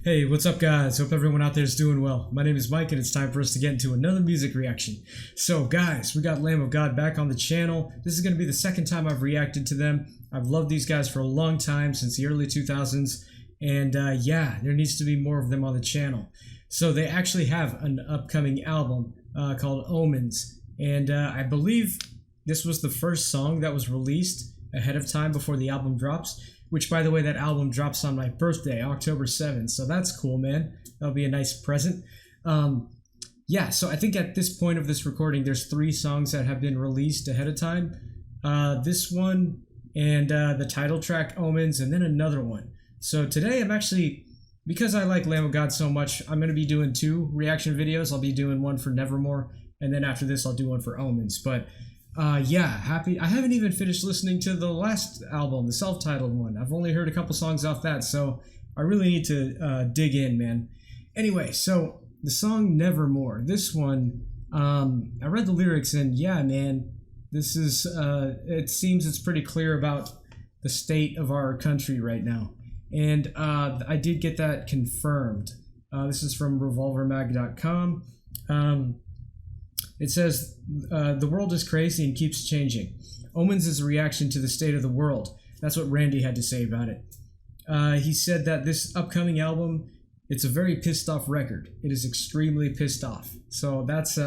Hey, what's up guys? Hope everyone out there is doing well. My name is Mike and it's time for us to get into another music reaction. So guys, we got Lamb of God back on the channel. This is going to be the second time I've reacted to them. I've loved these guys for a long time, since the early 2000s. And yeah, there needs to be more of them on the channel. So they actually have an upcoming album called Omens. And I believe this was the first song that was released ahead of time before the album drops. Which, by the way, that album drops on my birthday, October 7th. So that's cool, man. That'll be a nice present. Yeah, so I think at this point of this recording, there's 3 songs that have been released ahead of time. This one and the title track, Omens, and then another one. So today I'm actually, because I like Lamb of God so much, I'm going to be doing 2 reaction videos. I'll be doing one for Nevermore, and then after this I'll do one for Omens. But yeah, happy. I haven't even finished listening to the last album, the self-titled one. I've only heard a couple songs off that, so I really need to dig in, man. Anyway, so the song Nevermore. This one, I read the lyrics and yeah, man, this is, it seems it's pretty clear about the state of our country right now. And I did get that confirmed. This is from revolvermag.com. It says, the world is crazy and keeps changing. Omens is a reaction to the state of the world. That's what Randy had to say about it. He said that this upcoming album, it's a very pissed off record. It is extremely pissed off. So that's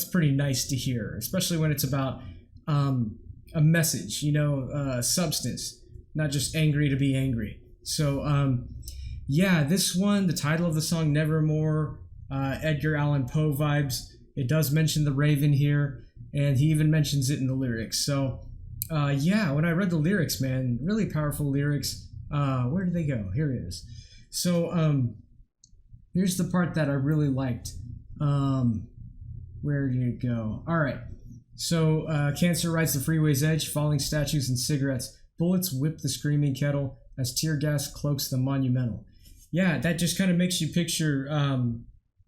pretty nice to hear, especially when it's about a message, you know, substance, not just angry to be angry. So yeah, this one, the title of the song, Nevermore, Edgar Allan Poe vibes. It does mention the Raven here, and he even mentions it in the lyrics. So, yeah, when I read the lyrics, man, really powerful lyrics. Where did they go? Here it is. So, here's the part that I really liked. Where did it go? All right. So, cancer rides the freeway's edge, falling statues and cigarettes. Bullets whip the screaming kettle as tear gas cloaks the monumental. Yeah, that just kind of makes you picture,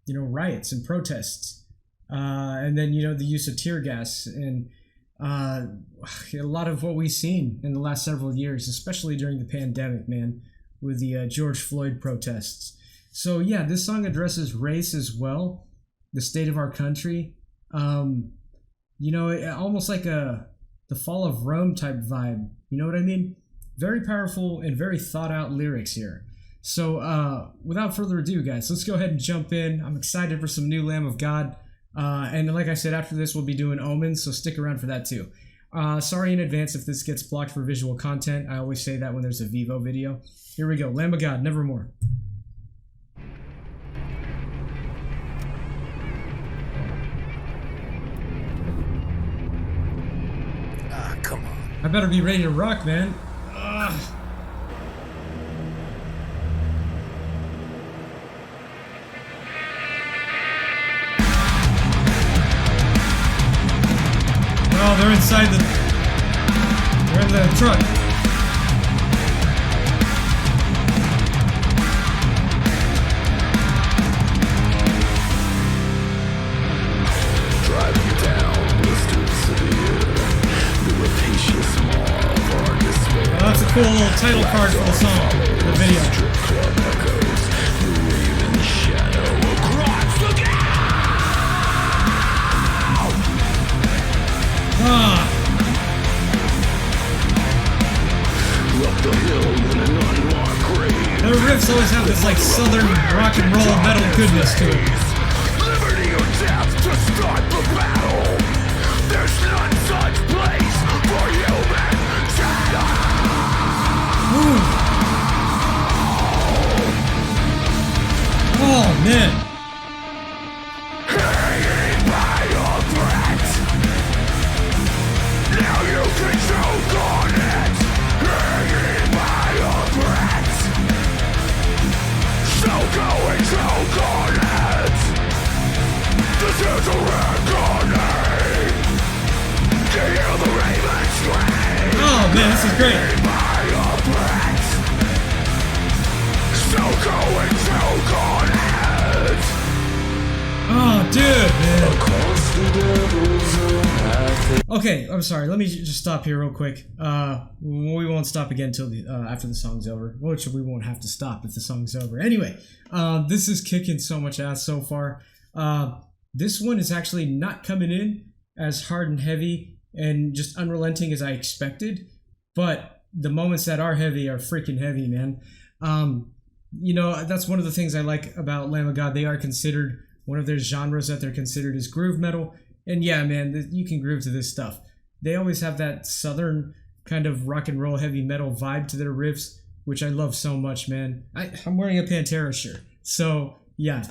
you know, riots and protests. And then, you know, the use of tear gas and a lot of what we've seen in the last several years, especially during the pandemic, man, with the George Floyd protests. So, yeah, this song addresses race as well, the state of our country. You know, almost like the fall of Rome type vibe. You know what I mean? Very powerful and very thought out lyrics here. So, without further ado, guys, let's go ahead and jump in. I'm excited for some new Lamb of God. And like I said, after this we'll be doing Omens, so stick around for that too. Sorry in advance if this gets blocked for visual content. I always say that when there's a Vivo video. Here we go, Lamb of God, Nevermore. Come on. I better be ready to rock, man. Oh, they're inside they're in the truck. Driving down blistered severe, the rapacious maw of our despair. Oh, that's a cool little title card for the song, the video. Strip club echoes, the raven shadow across the gap. Up the hill in an unmarked grave. Their riffs always have this like southern rock and roll metal goodness to it. Liberty or death to start the battle. There's none such place for human shadow. Oh man. Hanging by a threat. Now you can choke on it. Hanging by a threat. So go and choke on it. This is a reckoning. To hear the raven scream. Oh man, this is great. Hanging by a threat. So go and choke on it. Oh, dude, man. Across the devil's own path. Okay, I'm sorry. Let me just stop here real quick. We won't stop again until after the song's over. Which we won't have to stop if the song's over. Anyway, this is kicking so much ass so far. This one is actually not coming in as hard and heavy and just unrelenting as I expected. But the moments that are heavy are freaking heavy, man. You know, that's one of the things I like about Lamb of God. They are considered, one of their genres that they're considered is groove metal. And yeah, man, you can groove to this stuff. They always have that southern kind of rock and roll heavy metal vibe to their riffs, which I love so much, man. I'm wearing a Pantera shirt. So yeah,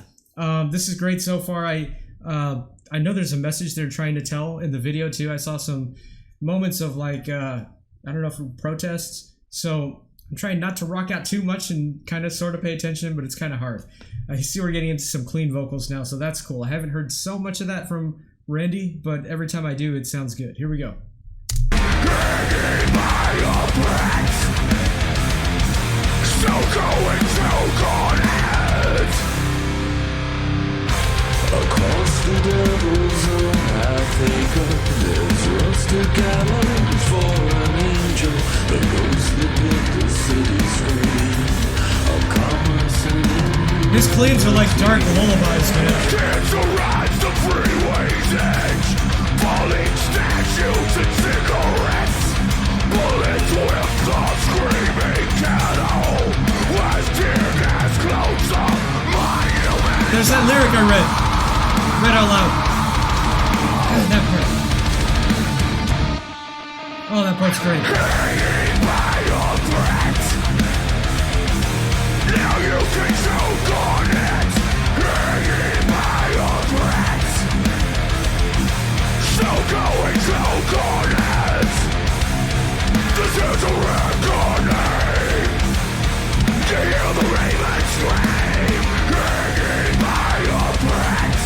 this is great so far. I know there's a message they're trying to tell in the video too. I saw some moments of like, I don't know, from protests. So I'm trying not to rock out too much and kind of sort of pay attention, but it's kind of hard. I see we're getting into some clean vocals now, so that's cool. I haven't heard so much of that from Randy, but every time I do, it sounds good. Here we go. Across the devil's own path they go. There's rusted gallows for an angel. The ghostly pit, the city scream of commerce and His claims are like dark lullabies, man. Kids arrives the freeway's edge. Falling statues and cigarettes. Bullets with the screaming cattle. As tear gas clouds up monument. There's that lyric I read out loud. That part. Oh, that part's great. Hanging by a threat. Now you can choke on it. Hanging by a threat. So go and choke on it. This is a reckoning. To hear the raven scream. Hanging by a threat.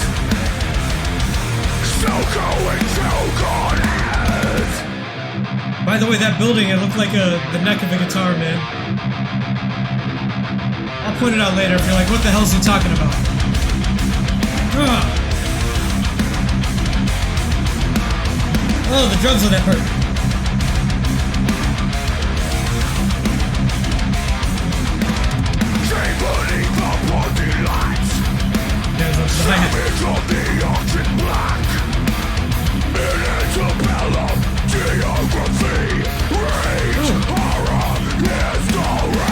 So go and choke on it. By the way, that building, it looked like the neck of a guitar, man. I'll point it out later if you're like, what the hell is he talking about? Ugh. Oh, the drums on that part. Beneath the party lights. Yeah, the hi-hat. Savage of the ocean black. In antebellum geography. Rage, horror, history.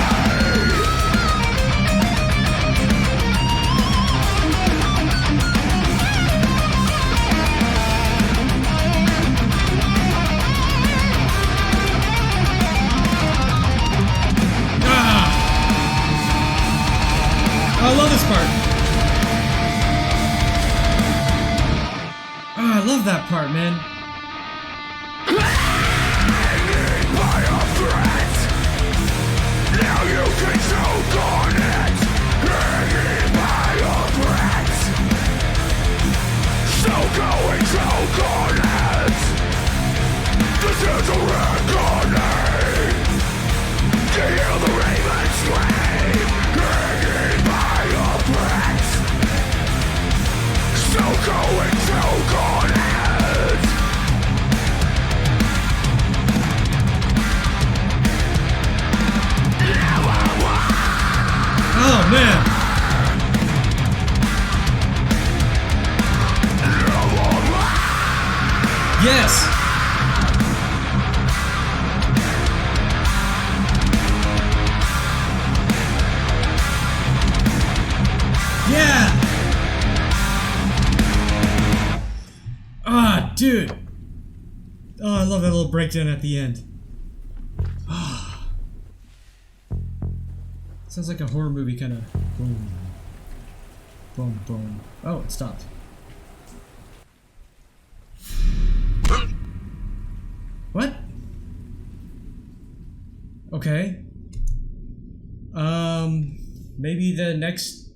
I love this part. Oh, I love that part, man. Hanging by a thread. Now you can choke on it. Hanging by a thread. So go and choke on it. This is a reckoning. To hear the raven scream. Hanging by a thread. So go and choke on it. Oh, man. Yes. Yeah. Ah, dude. Oh, I love that little breakdown at the end. Ah. Sounds like a horror movie kind of boom. Boom, boom. Oh, it stopped. What? Okay. Maybe the next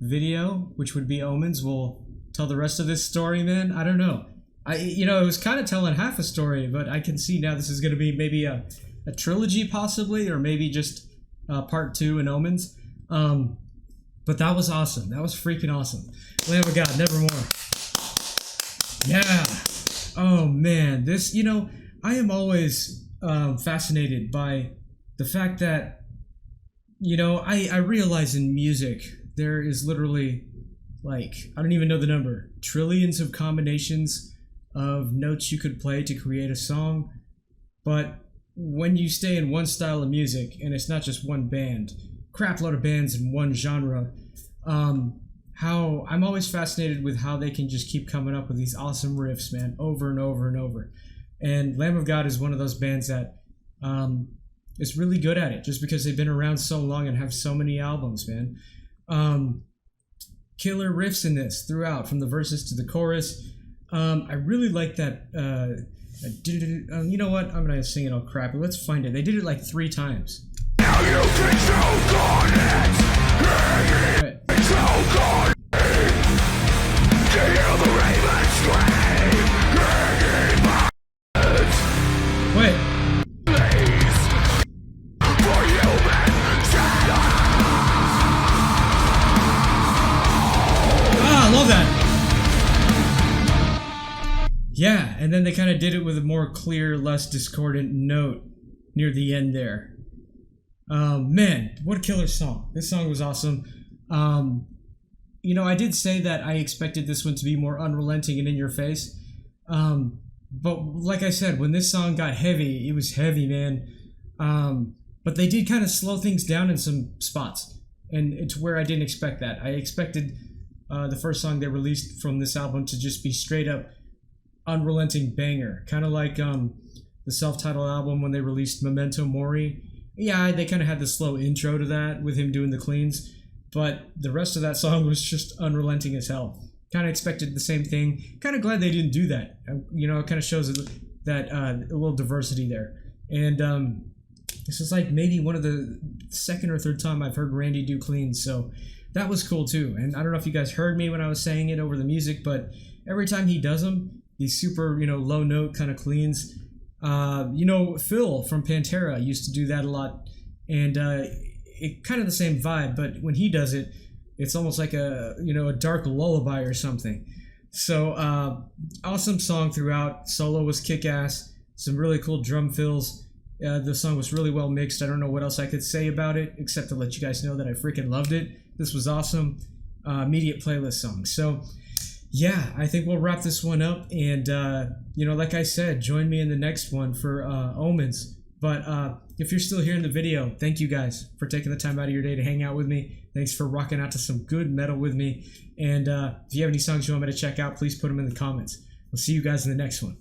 video, which would be Omens, will tell the rest of this story, man. I don't know. It was kind of telling half a story, but I can see now this is going to be maybe a trilogy possibly, or maybe just part 2 in Omens. But that was awesome. That was freaking awesome. Lamb of God, Nevermore. Yeah. Oh man, this, I am always fascinated by the fact that, I realize in music there is literally, like, I don't even know the number, trillions of combinations of notes you could play to create a song. But when you stay in one style of music, and it's not just one band, crap load of bands in one genre, how I'm always fascinated with how they can just keep coming up with these awesome riffs, man, over and over and over. And Lamb of God is one of those bands that is really good at it, just because they've been around so long and have so many albums, man. Killer riffs in this throughout, from the verses to the chorus. I really like that. You know what? I'm gonna sing it all crappy. Let's find it. They did it like 3 times. Now you can choke on it. Choke on it. To hear the raven scream. Wait. Please. For human shadow. Ah, I love that. Yeah, and then they kind of did it with a more clear, less discordant note near the end there. Man, what a killer song. This song was awesome. I did say that I expected this one to be more unrelenting and in your face. But like I said, when this song got heavy, it was heavy, man. But they did kind of slow things down in some spots. And it's where I didn't expect that. I expected the first song they released from this album to just be straight up unrelenting banger. Kind of like the self-titled album when they released Memento Mori. Yeah, they kind of had the slow intro to that with him doing the cleans. But the rest of that song was just unrelenting as hell. Kind of expected the same thing. Kind of glad they didn't do that. It kind of shows that a little diversity there. And this is like maybe one of the second or third time I've heard Randy do cleans. So that was cool too. And I don't know if you guys heard me when I was saying it over the music, but every time he does them, these super, low note kind of cleans. Phil from Pantera used to do that a lot. And it kind of the same vibe, but when he does it, it's almost like a dark lullaby or something. So awesome song throughout. Solo was kick-ass. Some really cool drum fills. The song was really well mixed. I don't know what else I could say about it except to let you guys know that I freaking loved it. This was awesome. Immediate playlist song. So yeah, I think we'll wrap this one up. And like I said, join me in the next one for Omens. But if you're still here in the video, thank you guys for taking the time out of your day to hang out with me. Thanks for rocking out to some good metal with me. And if you have any songs you want me to check out, please put them in the comments. We'll see you guys in the next one.